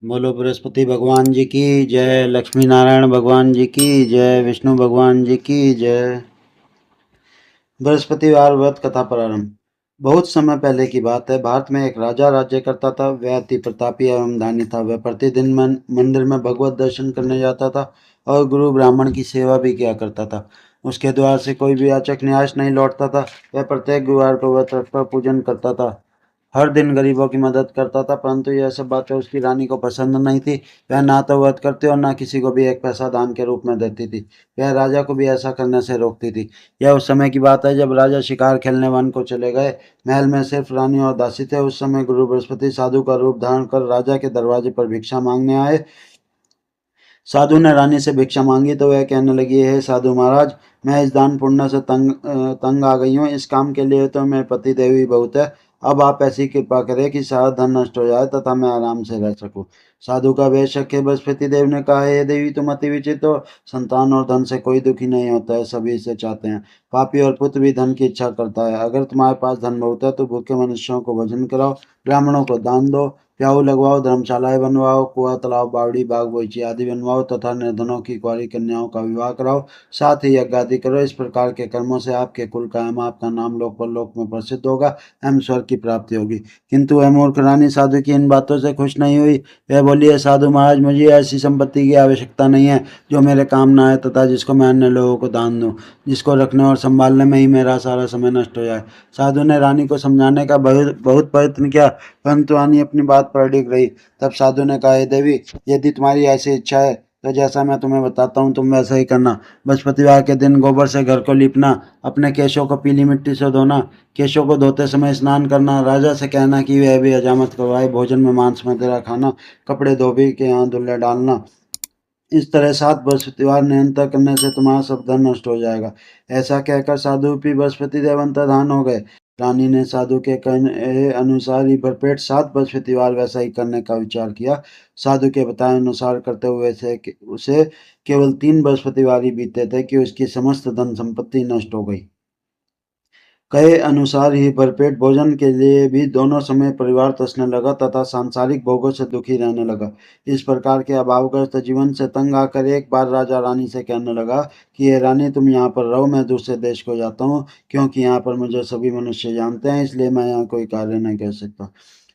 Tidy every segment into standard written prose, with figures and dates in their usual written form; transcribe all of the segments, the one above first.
बोलो बृहस्पति भगवान जी की जय, लक्ष्मी नारायण भगवान जी की जय, विष्णु भगवान जी की जय। बृहस्पतिवार व्रत कथा प्रारंभ। बहुत समय पहले की बात है। भारत में एक राजा राज्य करता था। वह अति प्रतापी एवं दानी था। वह प्रतिदिन मंदिर में भगवत दर्शन करने जाता था और गुरु ब्राह्मण की सेवा भी किया करता था। उसके द्वार से कोई भी याचक निराश नहीं लौटता था। वह प्रत्येक गुरुवार को व्रत रखकर पूजन करता था। हर दिन गरीबों की मदद करता था, परंतु यह सब बातें उसकी रानी को पसंद नहीं थी। वह ना तो व्रत करती और ना किसी को भी एक पैसा दान के रूप में देती थी। वह राजा को भी ऐसा करने से रोकती थी। यह उस समय की बात है जब राजा शिकार खेलने वन को चले गए। महल में सिर्फ रानी और दासी थे। उस समय गुरु बृहस्पति साधु का रूप धारण कर राजा के दरवाजे पर भिक्षा मांगने आए। साधु ने रानी से भिक्षा मांगी तो वह कहने लगी, हे साधु महाराज, मैं इस दान पुण्य से तंग आ गई हूँ। इस काम के लिए तो मेरे पति देवी बहुत है। अब आप ऐसी कृपा करें कि सारा धन नष्ट हो जाए तथा मैं आराम से रह सकूं। साधु का वेश शक है। बृहस्पति देव ने कहा, हे देवी, तुम अति विचित्र हो। संतान और धन से कोई दुखी नहीं होता है, सभी इसे चाहते हैं। पापी और पुत्र भी धन की इच्छा करता है। अगर तुम्हारे पास धन बहुत है तो भूखे मनुष्यों को भोजन कराओ, ब्राह्मणों को दान दो, प्याऊ लगवाओ, धर्मशालाएं बनवाओ, कुआं तालाब बावड़ी बाग बगीचे आदि बनवाओ तथा निर्धनों की कुंवारी कन्याओं का विवाह कराओ। साथ ही यज्ञ आदि करो। इस प्रकार के कर्मों से आपके कुल कायम, आपका नाम लोक परलोक में प्रसिद्ध होगा एवं स्वर्ग की प्राप्ति होगी। किंतु वह मूर्ख रानी साधु की इन बातों से खुश नहीं हुई। वह बोली, है साधु महाराज, मुझे ऐसी संपत्ति की आवश्यकता नहीं है जो मेरे काम न आए तथा जिसको मैं अन्य लोगों को दान दूं, जिसको रखने और संभालने में ही मेरा सारा समय नष्ट हो जाए। साधु ने रानी को समझाने का बहुत बहुत प्रयत्न किया, परंतु रानी अपनी बात पर अडिग रही। तब साधु ने कहा, हे देवी, यदि तुम्हारी ऐसी इच्छा है तो जैसा मैं तुम्हें बताता हूँ तुम वैसा ही करना। बृहस्पतिवार के दिन गोबर से घर को लीपना, अपने केशों को पीली मिट्टी से धोना, केशों को धोते समय स्नान करना, राजा से कहना कि वह भी हजामत करवाए, भोजन में मांस मदिरा खाना, कपड़े धोबी के यहाँ धुल्ले डालना। इस तरह 7 बृहस्पतिवार निरंतर करने से तुम्हारा सब धन नष्ट हो जाएगा। ऐसा कहकर साधु भी बृहस्पति देव अंतर्धान हो गए। रानी ने साधु के कहने अनुसार ही भरपेट 7 बृहस्पतिवार वैसा ही करने का विचार किया। साधु के बताए अनुसार करते हुए से उसे केवल 3 बृहस्पतिवार ही बीते थे कि उसकी समस्त धन संपत्ति नष्ट हो गई। कहे अनुसार ही भरपेट भोजन के लिए भी दोनों समय परिवार तसने लगा तथा सांसारिक भोगों से दुखी रहने लगा। इस प्रकार के अभावग्रस्त जीवन से तंग आकर एक बार राजा रानी से कहने लगा कि ये रानी, तुम यहाँ पर रहो, मैं दूसरे देश को जाता हूँ, क्योंकि यहाँ पर मुझे सभी मनुष्य जानते हैं, इसलिए मैं यहाँ कोई कार्य नहीं कर सकता।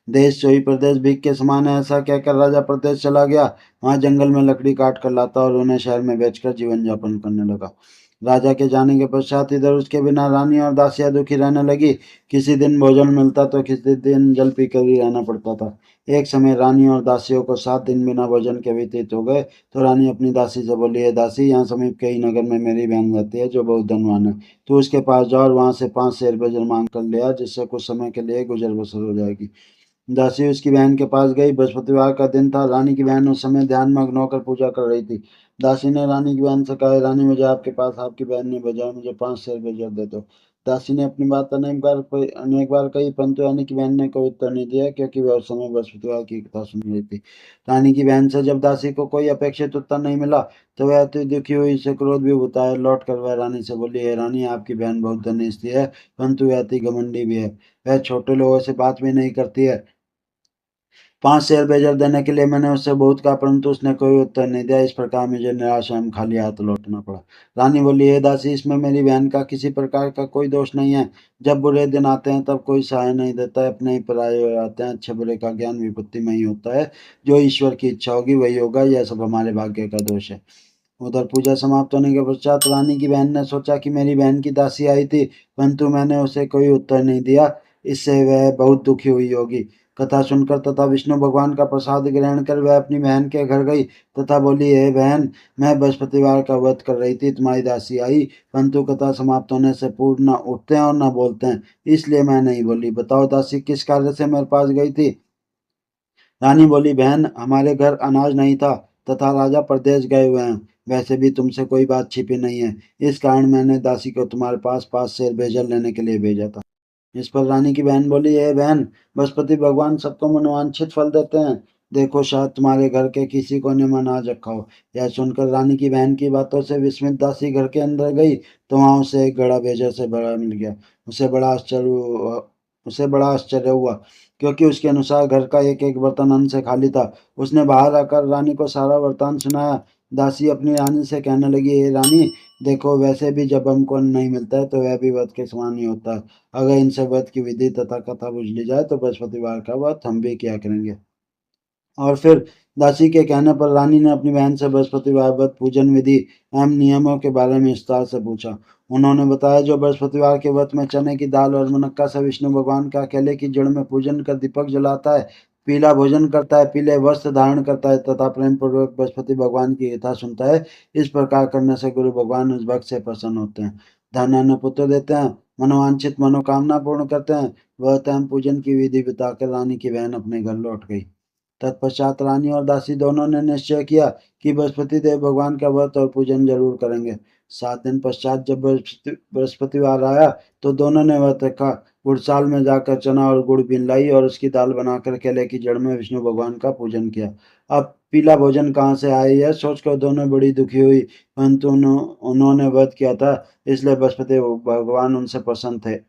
देश सोई प्रदेश भीख के समान है। ऐसा कहकर राजा प्रदेश चला गया। वहां जंगल में लकड़ी काट कर लाता और उन्हें शहर में बेचकर जीवन यापन करने लगा। राजा के जाने के पश्चात इधर उसके बिना रानी और दासियां दुखी रहने लगी। किसी दिन भोजन मिलता तो किसी दिन जल पीकर ही रहना पड़ता था। एक समय रानी और दासियों को 7 दिन बिना भोजन के व्यतीत हो गए तो रानी अपनी दासी से बोली, है दासी, यहाँ समीप के ही नगर में मेरी बहन रहती है जो बहुत धनवान है। तू उसके पास जा और वहां से 5 शेर भोजन मांग कर ले आ, जिससे कुछ समय के लिए गुजर बसर हो जाएगी। दासी उसकी बहन के पास गई। बृहस्पतिवार का दिन था। रानी की बहन उस समय ध्यान मग्न होकर पूजा कर रही थी। दासी ने रानी की बहन से कहा, रानी, मुझे आपके पास आपकी बहन ने भेजा, मुझे 5 शेर भेजा दे दो। दासी ने अपनी बात अनेक बार कही, परंतु रानी की बहन ने कोई उत्तर नहीं दिया, क्योंकि वह उस समय बृहस्पतिवार की कथा सुन रही थी। रानी की बहन से जब दासी को कोई अपेक्षित उत्तर नहीं मिला तो वह अति दुखी हुई, से क्रोध भी उतार लौट कर वह रानी से बोली, है रानी, आपकी बहन बहुत धनी स्त्री है, परंतु वह अति घमंडी भी है। वह छोटे लोगों से बात भी नहीं करती है। 5 शेयर बेजर देने के लिए मैंने उससे बहुत कहा, परंतु उसने कोई उत्तर नहीं दिया। इस प्रकार मुझे निराश एवं खाली हाथ लौटना पड़ा। रानी बोली, हे दासी, इसमें मेरी बहन का किसी प्रकार का कोई दोष नहीं है। जब बुरे दिन आते हैं तब कोई सहाय नहीं देता है, अपने ही पराये हो जाते हैं। अच्छे बुरे का ज्ञान विपत्ति में ही होता है। जो ईश्वर की इच्छा होगी वही होगा। यह सब हमारे भाग्य का दोष है। उधर पूजा समाप्त होने के पश्चात रानी की बहन ने सोचा कि मेरी बहन की दासी आई थी, परंतु मैंने उसे कोई उत्तर नहीं दिया, इससे वह बहुत दुखी हुई होगी। कथा सुनकर तथा विष्णु भगवान का प्रसाद ग्रहण कर वह अपनी बहन के घर गई तथा बोली, हे बहन, मैं बृहस्पतिवार का व्रत कर रही थी, तुम्हारी दासी आई, परंतु कथा समाप्त होने से पूर्व न उठते हैं और न बोलते हैं, इसलिए मैं नहीं बोली। बताओ दासी, किस कार्य से मेरे पास गई थी? रानी बोली, बहन, हमारे घर अनाज नहीं था तथा राजा प्रदेश गए हुए हैं। वैसे भी तुमसे कोई बात छिपी नहीं है, इस कारण मैंने दासी को तुम्हारे पास 5 शेर भेजल लेने के लिए भेजा था। इस पर रानी की बहन बोली, है बहन, बृहस्पति भगवान सबको मनोवांछित फल देते हैं। देखो, शायद तुम्हारे घर के किसी कोने में अनाज रखा हो। यह सुनकर रानी की बहन की बातों से विस्मित दासी घर के अंदर गई तो वहां उसे एक घड़ा भेजा से भरा मिल गया। उसे बड़ा आश्चर्य हुआ। उसे बड़ा आश्चर्य हुआ, क्योंकि उसके अनुसार घर का एक एक बर्तन अन्न से खाली था। उसने बाहर आकर रानी को सारा वृतांत सुनाया। दासी अपनी रानी से कहने लगी, हे रानी, देखो, वैसे भी जब हमको अन्न नहीं मिलता है तो वह भी व्रत के समान ही होता है। अगर इनसे व्रत की विधि तथा कथा बुझ ली जाए तो बृहस्पतिवार का व्रत हम भी किया करेंगे। और फिर दासी के कहने पर रानी ने अपनी बहन से बृहस्पतिवार व्रत पूजन विधि एवं नियमों के बारे में विस्तार से पूछा। उन्होंने बताया, जो बृहस्पतिवार के व्रत में चने की दाल और मुनक्का से विष्णु भगवान का केले की जड़ में पूजन कर दीपक जलाता है, पीला भोजन करता है, पीले वस्त्र धारण करता है तथा प्रेम पूर्वक बृहस्पति भगवान की कथा सुनता है, इस प्रकार करने से गुरु भगवान उस भक्त से प्रसन्न होते हैं, धन अन्न पुत्र देते हैं, मनोवांछित मनोकामना पूर्ण करते हैं। व्रत एवं पूजन की विधि बताकर रानी की बहन अपने घर लौट गई। तत्पश्चात रानी और दासी दोनों ने निश्चय किया कि बृहस्पति देव भगवान का व्रत और पूजन जरूर करेंगे। 7 दिन पश्चात जब बृहस्पतिवार आया तो दोनों ने व्रत रखा। गुड़साल में जाकर चना और गुड़ बीन लाई और उसकी दाल बनाकर केले की जड़ में विष्णु भगवान का पूजन किया। अब पीला भोजन कहाँ से आया, यह सोचकर दोनों बड़ी दुखी हुई, परंतु उन्होंने व्रत किया था, इसलिए बृहस्पति भगवान उनसे प्रसन्न थे।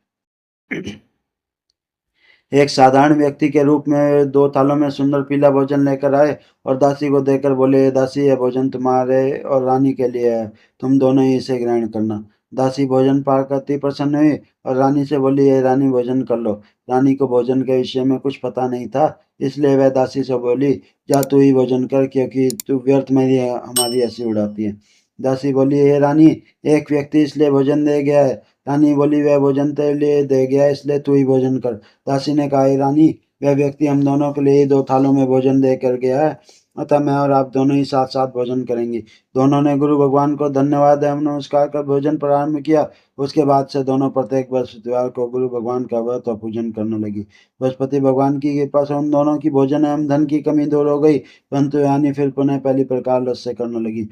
एक साधारण व्यक्ति के रूप में 2 थालों में सुंदर पीला भोजन लेकर आए और दासी को देकर बोले, दासी, यह भोजन तुम्हारे और रानी के लिए है, तुम दोनों ही इसे ग्रहण करना। दासी भोजन पाकर अति प्रसन्न हुई और रानी से बोली, ये रानी, भोजन कर लो। रानी को भोजन के विषय में कुछ पता नहीं था, इसलिए वह दासी से बोली, जा तू ही भोजन कर, क्योंकि तू व्यर्थ में हमारी हंसी उड़ाती है। दासी बोली, हे रानी, एक व्यक्ति इसलिए भोजन दे गया है। रानी बोली, वह भोजन तेरे लिए दे गया है, इसलिए तू ही भोजन कर। दासी ने कहा, रानी, वह व्यक्ति हम दोनों के लिए ही 2 थालों में भोजन दे कर गया है, अतः मैं और आप दोनों ही साथ साथ भोजन करेंगे। दोनों ने गुरु भगवान को धन्यवाद एवं नमस्कार कर भोजन प्रारंभ किया। उसके बाद से दोनों प्रत्येक बृहस्पतिवार को गुरु भगवान का व्रत और पूजन करने लगी। बृहस्पति भगवान की कृपा से उन दोनों की भोजन एवं धन की कमी दूर हो गई, परंतु रानी फिर पुनः पहली प्रकार लस्य करने लगी।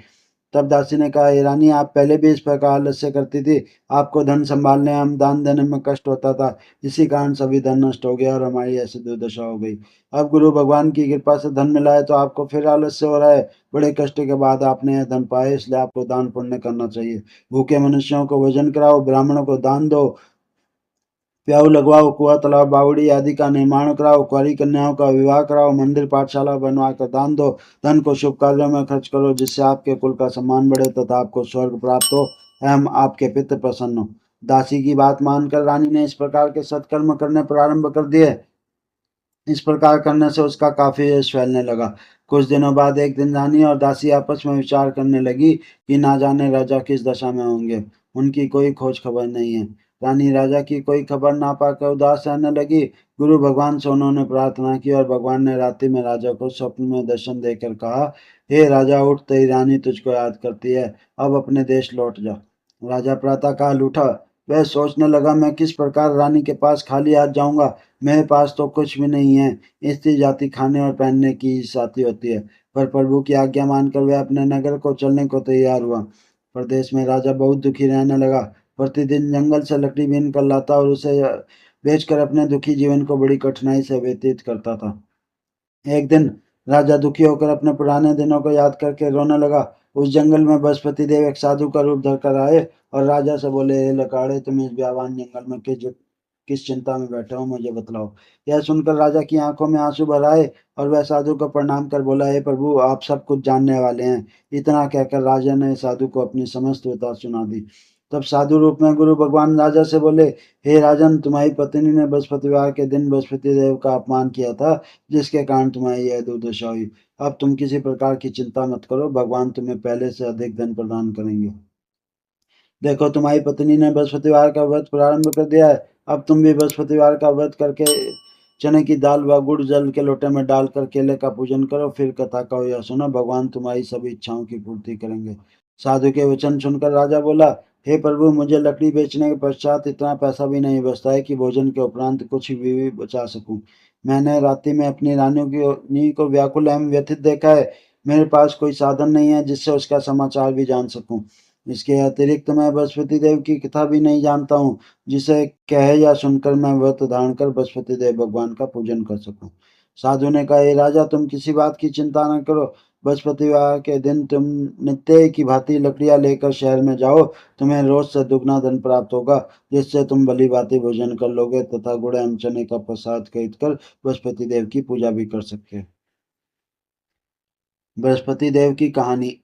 तब दासी ने कहा, हे रानी, आप पहले भी इस प्रकार आलस्य करती थी, आपको धन संभालने एवं दान देने में कष्ट होता था, इसी कारण सभी धन नष्ट हो गया और हमारी ऐसी दुर्दशा हो गई। अब गुरु भगवान की कृपा से धन मिला है तो आपको फिर आलस्य हो रहा है। बड़े कष्ट के बाद आपने यह धन पाया, इसलिए आपको दान पुण्य करना चाहिए। भूखे मनुष्यों को भोजन कराओ, ब्राह्मणों को दान दो, प्याऊ लगवाओ, कुआं तालाब बावड़ी आदि का निर्माण कराओ, कुंवारी कन्याओं का विवाह कराओ, मंदिर पाठशाला बनवा कर दान दो, धन को शुभ कार्यों में खर्च करो, जिससे आपके कुल का सम्मान बढ़े तथा आपको स्वर्ग प्राप्त हो एवं आपके पितृ प्रसन्न हो। दासी की बात मानकर रानी ने इस प्रकार के सत्कर्म करने प्रारंभ कर दिए। इस प्रकार करने से उसका काफी यश फैलने लगा। कुछ दिनों बाद एक दिन रानी और दासी आपस में विचार करने लगी कि ना जाने राजा किस दशा में होंगे, उनकी कोई खोज खबर नहीं है। रानी राजा की कोई खबर ना पाकर उदास रहने लगी। गुरु भगवान से उन्होंने प्रार्थना की और भगवान ने रात्रि में राजा को स्वप्न में दर्शन देकर कहा, हे राजा, उठ, तेरी रानी तुझको याद करती है, अब अपने देश लौट जा। राजा प्रातःकाल उठा। वह सोचने लगा, मैं किस प्रकार रानी के पास खाली हाथ जाऊंगा, मेरे पास तो कुछ भी नहीं है। स्त्री जाति खाने और पहनने की ही साथी होती है। पर प्रभु की आज्ञा मानकर वह अपने नगर को चलने को तैयार हुआ। प्रदेश में राजा बहुत दुखी रहने लगा। प्रतिदिन जंगल से लकड़ी बीन कर लाता और उसे बेचकर अपने दुखी जीवन को बड़ी कठिनाई से व्यतीत करता था। एक दिन राजा दुखी होकर अपने पुराने दिनों को याद करके रोने लगा। उस जंगल में बृहस्पति देव एक साधु का रूप धरकर आए और राजा से बोले, हे लकाड़े, तुम इस ब्यावान जंगल में किस चिंता में बैठे हो, मुझे बतलाओ। यह सुनकर राजा की आंखों में आंसू भर आए और वह साधु को प्रणाम कर बोला, हे प्रभु, आप सब कुछ जानने वाले हैं। इतना कहकर राजा ने साधु को अपनी समस्त बात सुना दी। तब साधु रूप में गुरु भगवान राजा से बोले, हे राजन, तुम्हारी पत्नी ने बृहस्पतिवार के दिन बृहस्पति देव का अपमान किया था, जिसके कारण तुम्हारी यह दुर्दशा हुई। अब तुम किसी प्रकार की चिंता मत करो, भगवान तुम्हें पहले से अधिक धन प्रदान करेंगे। देखो, तुम्हारी पत्नी ने बृहस्पतिवार का व्रत प्रारंभ कर दिया है। अब तुम भी बृहस्पतिवार का व्रत करके चने की दाल व गुड़ जल के लोटे में डालकर केले का पूजन करो, फिर कथा कहो या सुनो, भगवान तुम्हारी सभी इच्छाओं की पूर्ति करेंगे। साधु के वचन सुनकर राजा बोला, हे प्रभु, मुझे लकड़ी बेचने के पश्चात इतना पैसा भी नहीं बचता है कि भोजन के उपरांत कुछ भी बचा सकूं। मैंने रात्रि में अपनी रानी को व्याकुल एवं व्यथित देखा है। मेरे पास कोई साधन नहीं है जिससे उसका समाचार भी जान सकूं। इसके अतिरिक्त मैं बृहस्पति देव की कथा भी नहीं जानता हूँ, जिसे कहे या सुनकर मैं व्रत धारण कर बृहस्पति देव भगवान का पूजन कर सकूं। साधु ने कहा, हे राजा, तुम किसी बात की चिंता न करो, बृहस्पतिवार के दिन तुम नित्य की भांति लकड़ियां लेकर शहर में जाओ, तुम्हें रोज से दुगना धन प्राप्त होगा, जिससे तुम भली भांति भोजन कर लोगे तथा गुड़ एवं चने का प्रसाद खरीद कर बृहस्पति देव की पूजा भी कर सकते। बृहस्पति देव की कहानी।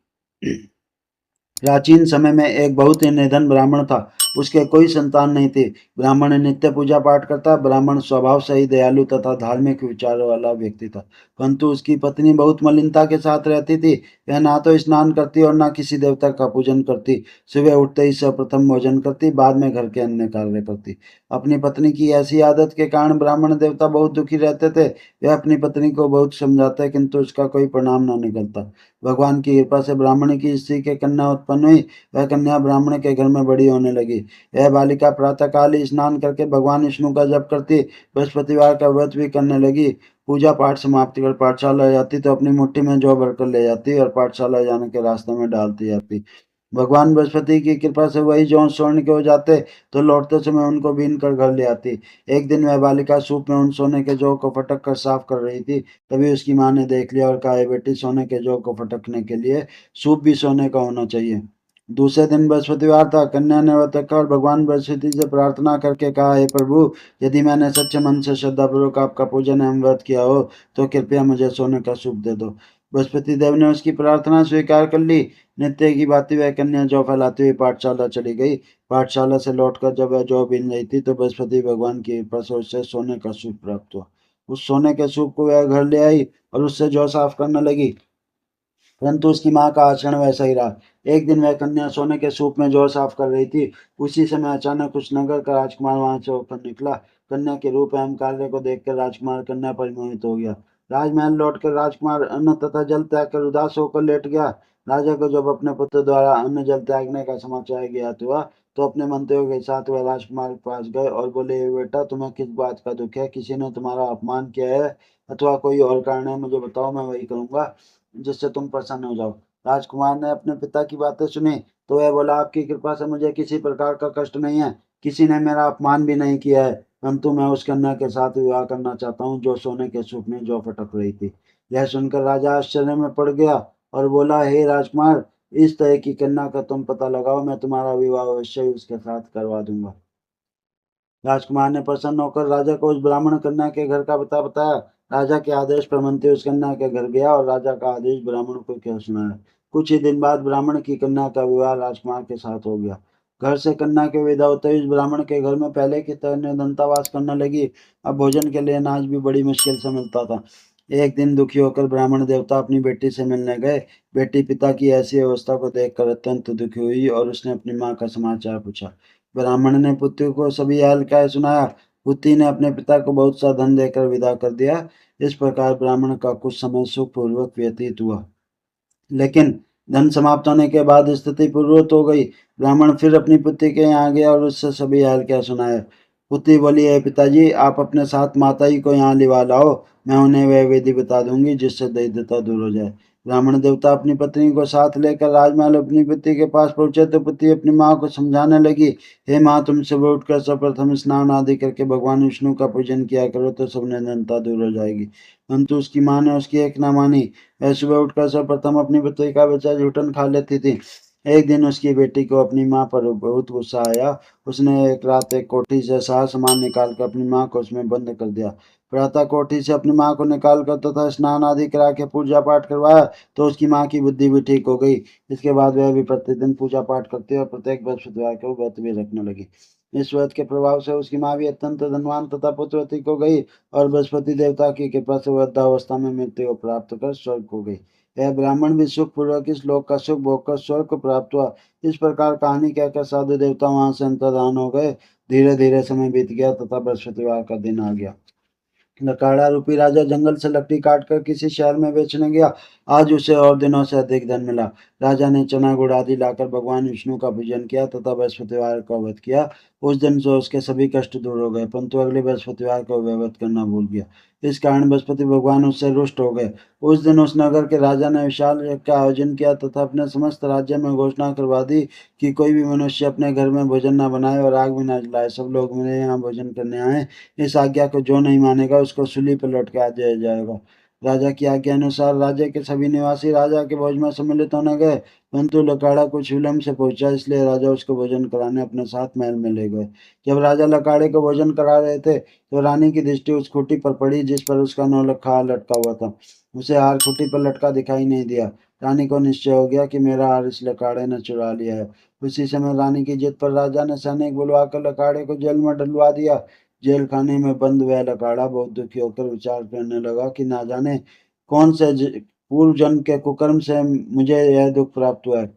प्राचीन समय में एक बहुत ही निधन ब्राह्मण था। उसके कोई संतान नहीं थी। ब्राह्मण नित्य पूजा पाठ करता। ब्राह्मण स्वभाव से ही दयालु तथा धार्मिक विचारों वाला व्यक्ति था, परंतु उसकी पत्नी बहुत मलिनता के साथ रहती थी। वह ना तो स्नान करती और ना किसी देवता का पूजन करती। सुबह उठते ही सर्वप्रथम भोजन करती, बाद में घर के अन्य कार्य करती। अपनी पत्नी की ऐसी आदत के कारण ब्राह्मण देवता बहुत दुखी रहते थे। वह अपनी पत्नी को बहुत समझाते, किंतु उसका कोई परिणाम न निकलता। भगवान की कृपा से ब्राह्मण की स्त्री के कन्या उत्पन्न हुई। वह कन्या ब्राह्मण के घर में बड़ी होने लगी। यह बालिका प्रातःकाल ही स्नान करके भगवान विष्णु का जप करती, बृहस्पतिवार का व्रत भी करने लगी। पूजा पाठ समाप्ति कर पाठशाला जाती तो अपनी मुट्ठी में जौ भरकर ले जाती और पाठशाला जाने के रास्ते में डालती जाती। भगवान बृहस्पति की कृपा से वही जौ स्वर्ण के हो जाते, तो लौटते समय उनको बीन कर घर ले आती। एक दिन वह बालिका सूप में उन सोने के जौ को फटक कर साफ कर रही थी। तभी उसकी माँ ने देख लिया और कहा, "ए बेटी, सोने के जौ को फटकने के लिए सूप भी सोने का होना चाहिए।" दूसरे दिन बृहस्पतिवार था। कन्या ने वह तक और भगवान बृहस्पति से प्रार्थना करके कहा, "हे प्रभु, यदि मैंने सच्चे मन से श्रद्धापूर्वक आपका पूजन एवं व्रत किया हो, तो कृपया मुझे सोने का सूप दे दो।" बृहस्पति देव ने उसकी प्रार्थना स्वीकार कर ली। नित्य की भांति वह कन्या जौ फैलाती हुई पाठशाला चली गई। पाठशाला से लौटकर जब वह जौ बीन रही थी, तो बृहस्पति भगवान की कृपा से उसे सोने का सूप प्राप्त हुआ। उस सोने के सूप को वह घर ले आई और उससे जौ साफ करने लगी, परंतु उसकी माँ का आचरण वैसा ही रहा। एक दिन वह कन्या सोने के सूप में जौ साफ कर रही थी। उसी समय अचानक उस नगर का राजकुमार वहां से होकर निकला। कन्या के रूप एवं कार्य को देखकर राजकुमार कन्या पर मोहित हो गया। राजमहल लौटकर राजकुमार अन्न तथा जल त्याग कर उदास होकर लेट गया। राजा को जब अपने पुत्र द्वारा अन्न जल त्यागने का समाचार ज्ञात हुआ, तो अपने मंत्रियों के साथ वह राजकुमार के पास गए और बोले, बेटा, तुम्हें किस बात का दुख है? किसी ने तुम्हारा अपमान किया है अथवा कोई और कारण है? मुझे बताओ, मैं वही करूंगा जिससे तुम प्रसन्न हो जाओ। राजकुमार ने अपने पिता की बातें सुनी, तो वह बोला, आपकी कृपा से मुझे किसी प्रकार का कष्ट नहीं है। किसी ने मेरा अपमान भी नहीं किया है, परंतु मैं उस कन्या के साथ विवाह करना चाहता हूँ जो सोने के सूप में जौ फटक रही थी। यह सुनकर राजा आश्चर्य में पड़ गया और बोला, हे राजकुमार, इस तरह की कन्या का तुम पता लगाओ, मैं तुम्हारा विवाह अवश्य ही उसके साथ करवा दूंगा। राजकुमार ने प्रसन्न होकर राजा को उस ब्राह्मण कन्या के घर का पता बताया। राजा के आदेश पर मंत्री उस कन्या के घर गया और राजा का आदेश ब्राह्मण को कह सुनाया। कुछ ही दिन बाद ब्राह्मण की कन्या का विवाह राजकुमार के साथ हो गया। घर से कन्या के विदा होते ही उस ब्राह्मण के घर में पहले की तरह निर्धनतावास करने लगी। अब भोजन के लिए अनाज भी बड़ी मुश्किल से मिलता था। एक दिन दुखी होकर ब्राह्मण देवता अपनी बेटी से मिलने गए। बेटी पिता की ऐसी अवस्था को देखकर अत्यंत दुखी हुई और उसने अपनी माँ का समाचार पूछा। ब्राह्मण ने पुत्री को सभी हाल क्या सुनाया। पुत्री ने अपने पिता को बहुत सा धन देकर विदा कर दिया। इस प्रकार ब्राह्मण का कुछ समय सुखपूर्वक व्यतीत हुआ, लेकिन धन समाप्त होने के बाद स्थिति पूर्ववत हो गई। ब्राह्मण फिर अपनी पुत्री के यहाँ गया और उससे सभी हाल क्या सुनाया। पुत्री बोली, है पिताजी, आप अपने साथ माताजी को यहाँ लिवा लाओ, मैं उन्हें वह विधि बता दूंगी जिससे दरिद्रता दूर हो जाए। ब्राह्मण देवता अपनी पत्नी को साथ लेकर राजमहल अपनी पुत्री के पास पहुंचे, तो पुत्री अपनी माँ को समझाने लगी, हे माँ, तुम सुबह उठकर सर्वप्रथम स्नान आदि करके भगवान विष्णु का पूजन किया करो, तो सब निर्धनता दूर हो जाएगी। परंतु उसकी माँ ने उसकी एक न मानी। वह सुबह उठकर सर्वप्रथम अपनी पुत्री का बच्चा जूठन खा लेती थी। एक दिन उसकी बेटी को अपनी माँ पर बहुत गुस्सा आया। उसने एक रात एक कोठी से सारा सामान निकालकर अपनी माँ को उसमें बंद कर दिया। प्रातः कोठी से अपनी माँ को निकाल कर तथा स्नान आदि करा के पूजा पाठ करवाया, तो उसकी माँ की बुद्धि भी ठीक हो गई। इसके बाद वह भी प्रतिदिन पूजा पाठ करती और प्रत्येक बृहस्पतिवार को व्रत भी रखने लगी। इस व्रत के प्रभाव से उसकी माँ भी अत्यंत धनवान तथा पुत्रवती हो गई और बृहस्पति देवता की कृपा से वृद्धावस्था में मृत्यु को प्राप्त कर स्वर्ग हो गई। यह ब्राह्मण भी सुख पूर्वक इस लोक का सुख भोगकर स्वर्ग को प्राप्त हुआ। इस प्रकार कहानी कहकर साधु देवता वहां से अंतर्धान हो गए। धीरे धीरे समय बीत गया तथा बृहस्पतिवार का दिन आ गया। लकाड़ा रूपी राजा जंगल से लकड़ी काटकर किसी शहर में बेचने गया। आज उसे और दिनों से अधिक धन मिला। राजा ने चना गुड़ आदि लाकर भगवान विष्णु का पूजन किया तथा बृहस्पतिवार का व्रत किया। उस दिन से उसके सभी कष्ट दूर हो गए, परंतु अगले बृहस्पतिवार को वह व्रत करना भूल गया। इस कारण बृहस्पति भगवान उससे रुष्ट हो गए। उस दिन उस नगर के राजा ने विशाल यज्ञ का आयोजन किया तथा अपने समस्त राज्य में घोषणा करवा दी कि कोई भी मनुष्य अपने घर में भोजन न बनाए और आग भी न जलाए। सब लोग मेरे यहाँ भोजन करने आए। इस आज्ञा को जो नहीं मानेगा उसको सूली पर लटका दिया जाएगा। राजा की आज्ञा अनुसार राज्य के सभी निवासी राजा के भोज में सम्मिलित होने गए, परंतु लकाड़ा कुछ विलम्ब से पहुंचा, इसलिए राजा उसको भोजन कराने अपने साथ महल में ले गए। जब राजा लकाड़े को भोजन करा रहे थे तो रानी की दृष्टि उस खूंटी पर पड़ी जिस पर उसका नौलखा हार लटका हुआ था। उसे हार खूंटी पर लटका दिखाई नहीं दिया। रानी को निश्चय हो गया कि मेरा हार इस लकाड़े ने चुरा लिया है। उसी समय रानी की जिद पर राजा ने सैनिक बुलवाकर लकाड़े को जेल में डलवा दिया। जेल खाने में बंद वह लकाड़ा बहुत दुखी होकर विचार करने लगा कि ना जाने कौन से पूर्व जन्म के कुकर्म से मुझे यह दुख प्राप्त हुआ है।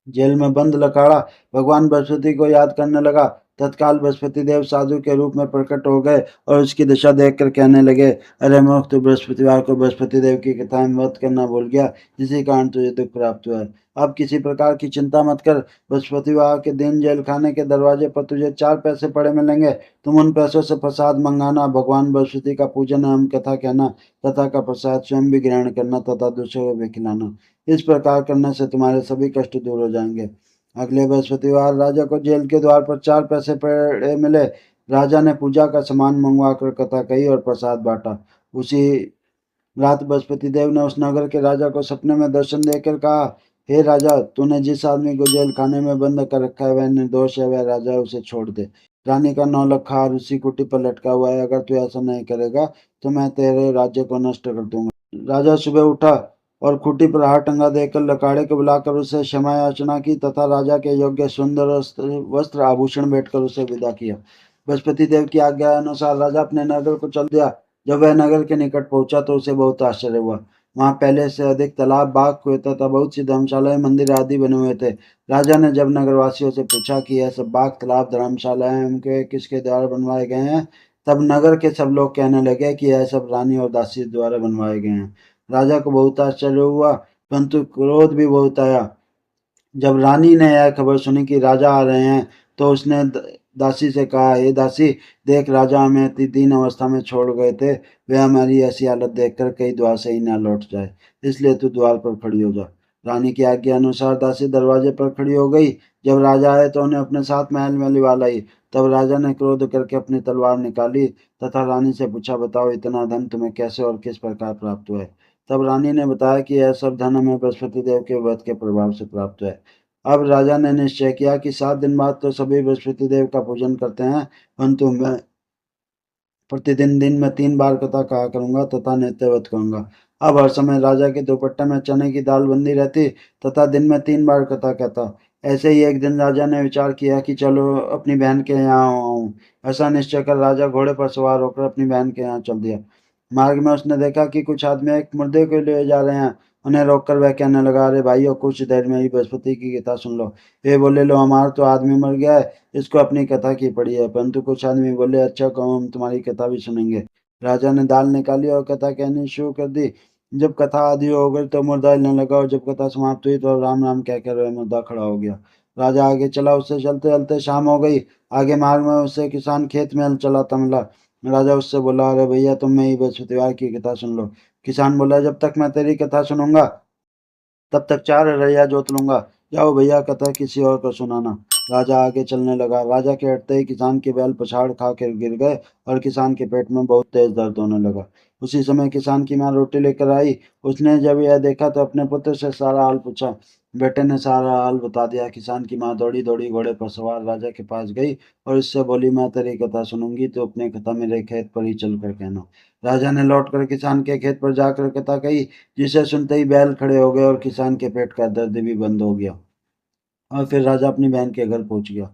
जेल में बंद लकाड़ा भगवान बृहस्पति को याद करने लगा। तत्काल बृहस्पति देव साधु के रूप में प्रकट हो गए और उसकी दशा देखकर कहने लगे, अरे मूर्ख, तू बृहस्पतिवार को बृहस्पति देव की कथा में वध करना भूल गया, जिसी कारण तुझे दुख प्राप्त हुआ है। अब किसी प्रकार की चिंता मत कर। बृहस्पतिवार के दिन जेल खाने के दरवाजे पर तुझे 4 पैसे पड़े मिलेंगे। तुम उन पैसों से प्रसाद मंगाना, भगवान बृहस्पति का पूजन एवं कथा कहना, कथा का प्रसाद स्वयं भी ग्रहण करना तथा दूसरों को भी खिलाना। इस प्रकार करने से तुम्हारे सभी कष्ट दूर हो जाएंगे। अगले बृहस्पतिवार राजा को जेल के द्वार पर 4 पैसे पड़े मिले। राजा ने पूजा का सामान मंगवा कर कथा कही और प्रसाद बांटा। उसी रात बृहस्पति देव ने उस नगर के राजा को सपने में दर्शन देकर कहा, हे राजा, तूने जिस आदमी को जेल खाने में बंद कर रखा है वह निर्दोष है, वह राजा है, उसे छोड़ दे। रानी का नौलखा हार उसी कुटी पर लटका हुआ है। अगर तू ऐसा नहीं करेगा तो मैं तेरे राज्य को नष्ट कर दूंगा। राजा सुबह उठा और खूंटी पर हार टंगा देकर लकाड़े को बुलाकर उसे क्षमा याचना की तथा राजा के योग्य सुंदर वस्त्र आभूषण बैठकर उसे विदा किया। बृहस्पति देव की आज्ञा अनुसार राजा अपने नगर को चल दिया। जब वह नगर के निकट पहुंचा तो उसे बहुत आश्चर्य हुआ। वहां पहले से अधिक तालाब, बाग, कुएं तथा बहुत सी धर्मशालाएं, मंदिर आदि बने हुए थे। राजा ने जब नगरवासियों से पूछा कि यह सब बाग, तालाब, धर्मशालाएं उनके किसके द्वारा बनवाए गए हैं, तब नगर के सब लोग कहने लगे कि यह सब रानी और दासी द्वारा बनवाए गए हैं। राजा को बहुत आश्चर्य हुआ, परंतु क्रोध भी बहुत आया। जब रानी ने यह खबर सुनी कि राजा आ रहे हैं तो उसने दासी से कहा, हे दासी, देख, राजा हमें अति दीन अवस्था में छोड़ गए थे। वे हमारी ऐसी हालत देखकर कहीं द्वार से ही न लौट जाए, इसलिए तू द्वार पर खड़ी हो जा। रानी की आज्ञा अनुसार दासी दरवाजे पर खड़ी हो गई। जब राजा आए तो उन्हें अपने साथ महल में लिवा लाई। तब राजा ने क्रोध करके अपनी तलवार निकाली तथा रानी से पूछा, बताओ, इतना धन तुम्हें कैसे और किस प्रकार प्राप्त हुआ है। तब रानी ने बताया कि यह सब धन हमें बृहस्पति देव के व्रत के प्रभाव से प्राप्त है। अब राजा ने निश्चय किया कि 7 दिन बाद तो सभी बृहस्पति देव का पूजन करते हैं, परंतु मैं प्रतिदिन दिन में 3 बार कथा कहा करूंगा तथा नित्यव्रत करूंगा। अब हर समय राजा के दोपट्टे में चने की दाल बंदी रहती तथा दिन में 3 बार कथा कहता। ऐसे ही एक दिन राजा ने विचार किया कि चलो अपनी बहन के यहाँ आऊं। ऐसा निश्चय कर राजा घोड़े पर सवार होकर अपनी बहन के यहाँ चल दिया। मार्ग में उसने देखा कि कुछ आदमी एक मुर्दे को ले जा रहे हैं। उन्हें रोककर वह कहने लगा, अरे भाइयों, कुछ देर में ही बृहस्पति की कथा सुन लो। वे बोले, लो, हमारा तो आदमी मर गया है, इसको अपनी कथा की पड़ी है। परंतु कुछ आदमी बोले, अच्छा, कहो, हम तुम्हारी कथा भी सुनेंगे। राजा ने दाल निकाली और कथा कहनी शुरू कर दी। जब कथा आदि हो गई तो मुर्दा हिलने लगा और जब कथा समाप्त हुई तो राम राम कहकर वह मुर्दा खड़ा हो गया। राजा आगे चला, उससे चलते चलते शाम हो गई। आगे मार्ग में उससे किसान खेत में हल चलाता मिला। राजा उससे बोला, अरे भैया, तुम मैं ही बृहस्पतिवार की कथा सुन लो। किसान बोला, जब तक मैं तेरी कथा सुनूंगा तब तक 4 रैया जोत लूंगा। जाओ भैया, कथा किसी और को सुनाना। राजा आगे चलने लगा। राजा के हटते ही किसान के बैल पछाड़ खा कर गिर गए और किसान के पेट में बहुत तेज दर्द होने लगा। उसी समय किसान की माँ रोटी लेकर आई। उसने जब यह देखा तो अपने पुत्र से सारा हाल पूछा। बेटे ने सारा हाल बता दिया। किसान की माँ दौड़ी दौड़ी घोड़े पर सवार राजा के पास गई और उससे बोली, मैं तेरी कथा सुनूंगी तो अपने कथा मेरे खेत पर ही चल कर कहना। राजा ने लौटकर किसान के खेत पर जाकर कथा कही, जिसे सुनते ही बैल खड़े हो गए और किसान के पेट का दर्द भी बंद हो गया। और फिर राजा अपनी बहन के घर पहुंच गया।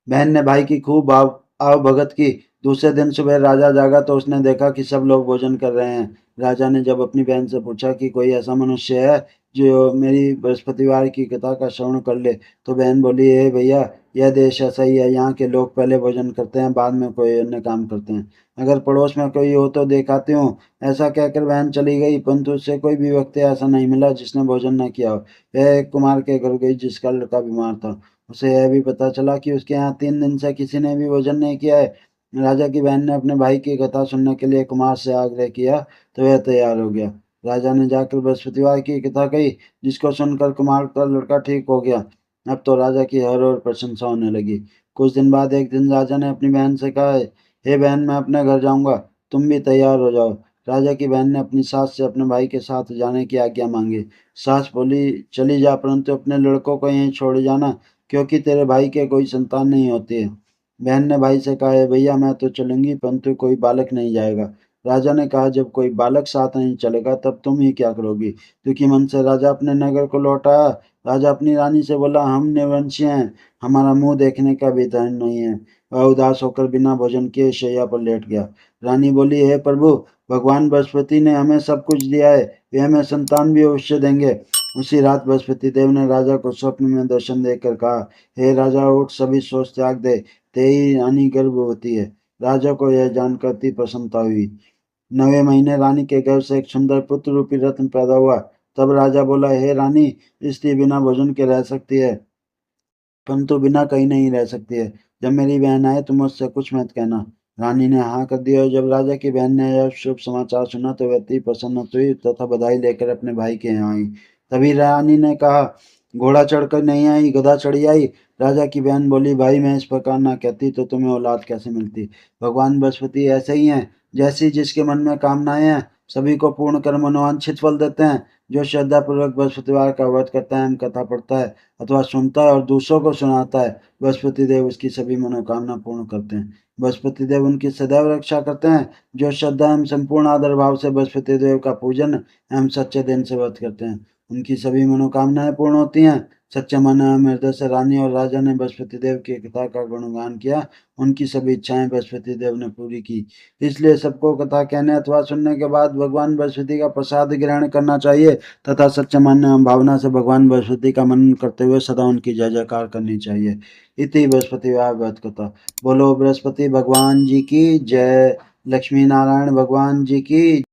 बहन ने भाई की खूब आवभगत की। दूसरे दिन सुबह राजा जागा तो उसने देखा कि सब लोग भोजन कर रहे हैं। राजा ने जब अपनी बहन से पूछा कि कोई ऐसा मनुष्य है जो मेरी बृहस्पतिवार की कथा का श्रवण कर ले, तो बहन बोली, हे भैया, यह देश ऐसा ही है। यहाँ के लोग पहले भोजन करते हैं, बाद में कोई अन्य काम करते हैं। अगर पड़ोस में कोई हो तो दिखाती हूँ। ऐसा कहकर बहन चली गई, परंतु उससे कोई भी व्यक्ति ऐसा नहीं मिला जिसने भोजन न किया हो। वह एक कुमार के घर गई जिसका लड़का बीमार था। उसे यह भी पता चला कि उसके यहाँ 3 दिन से किसी ने भी भोजन नहीं किया है। राजा की बहन ने अपने भाई की कथा सुनने के लिए कुमार से आग्रह किया तो वह तैयार हो गया। राजा ने जाकर बृहस्पतिवार की कथा कही, जिसको सुनकर कुमार का लड़का ठीक हो गया। अब तो राजा की हर ओर प्रशंसा होने लगी। कुछ दिन बाद एक दिन राजा ने अपनी बहन से कहा, हे बहन, मैं अपने घर जाऊंगा, तुम भी तैयार हो जाओ। राजा की बहन ने अपनी सास से अपने भाई के साथ जाने की आज्ञा मांगी। सास बोली, चली जा, परंतु अपने लड़कों को यहीं छोड़ जाना, क्योंकि तेरे भाई के कोई संतान नहीं होती है। बहन ने भाई से कहा, भैया मैं तो चलूंगी, परंतु कोई बालक नहीं जाएगा। राजा ने कहा, जब कोई बालक साथ नहीं चलेगा तब तुम ही क्या करोगी। दुखी मन से राजा अपने नगर को लौट आया। राजा अपनी रानी से बोला, हम निर्वंशी हैं, हमारा मुंह देखने का भी धन नहीं है। वह उदास होकर बिना भोजन किए शैया पर लेट गया। रानी बोली, हे प्रभु, भगवान बृहस्पति ने हमें सब कुछ दिया है, वे हमें संतान भी अवश्य देंगे। उसी रात बृहस्पति देव ने राजा को स्वप्न में दर्शन देकर कहा, हे राजा, उठ, सभी सोच त्याग दे, तेरी रानी गर्भवती है। राजा को यह जानकर अति प्रसन्नता हुई। 9वें महीने रानी के गर्भ से एक सुंदर पुत्र रूपी रत्न पैदा हुआ। तब राजा बोला, हे रानी, स्त्री बिना भोजन के रह सकती है, परंतु बिना कहीं नहीं रह सकती है। जब मेरी बहन आए तुम उससे कुछ मत कहना। रानी ने हाँ कर दिया, और जब राजा की बहन ने यह शुभ समाचार सुना तो वह अति प्रसन्न हुई तथा बधाई लेकर अपने भाई के यहाँ आई। तभी रानी ने कहा, घोड़ा चढ़कर नहीं आई, गधा चढ़ी आई। राजा की बहन बोली, भाई मैं इस प्रकार ना कहती तो तुम्हें औलाद कैसे मिलती। भगवान बृहस्पति ऐसे ही हैं, जैसी जिसके मन में कामनाएं हैं, सभी को पूर्ण कर मनोवांछित फल देते हैं। जो श्रद्धापूर्वक बृहस्पतिवार का व्रत करता है, कथा पढ़ता है अथवा सुनता है और दूसरों को सुनाता है, बृहस्पति देव उसकी सभी मनोकामना पूर्ण करते हैं। बृहस्पति देव उनकी सदैव रक्षा करते हैं। जो श्रद्धा एवं संपूर्ण आदर भाव से बृहस्पति देव का पूजन एवं सच्चे दिन से व्रत करते हैं, उनकी सभी मनोकामनाएं पूर्ण होती हैं। सच्चे मन एवं हृदय से रानी और राजा ने बृहस्पति देव की कथा का गुणगान किया। उनकी सभी इच्छाएं बृहस्पति देव ने पूरी की। इसलिए सबको कथा कहने अथवा सुनने के बाद भगवान बृहस्पति का प्रसाद ग्रहण करना चाहिए तथा सच्चे मन एवं भावना से भगवान बृहस्पति का मनन करते हुए सदा उनकी जय जयकार करनी चाहिए। इति बृहस्पति व्रत कथा। बोलो बृहस्पति भगवान जी की जय। लक्ष्मी नारायण भगवान जी की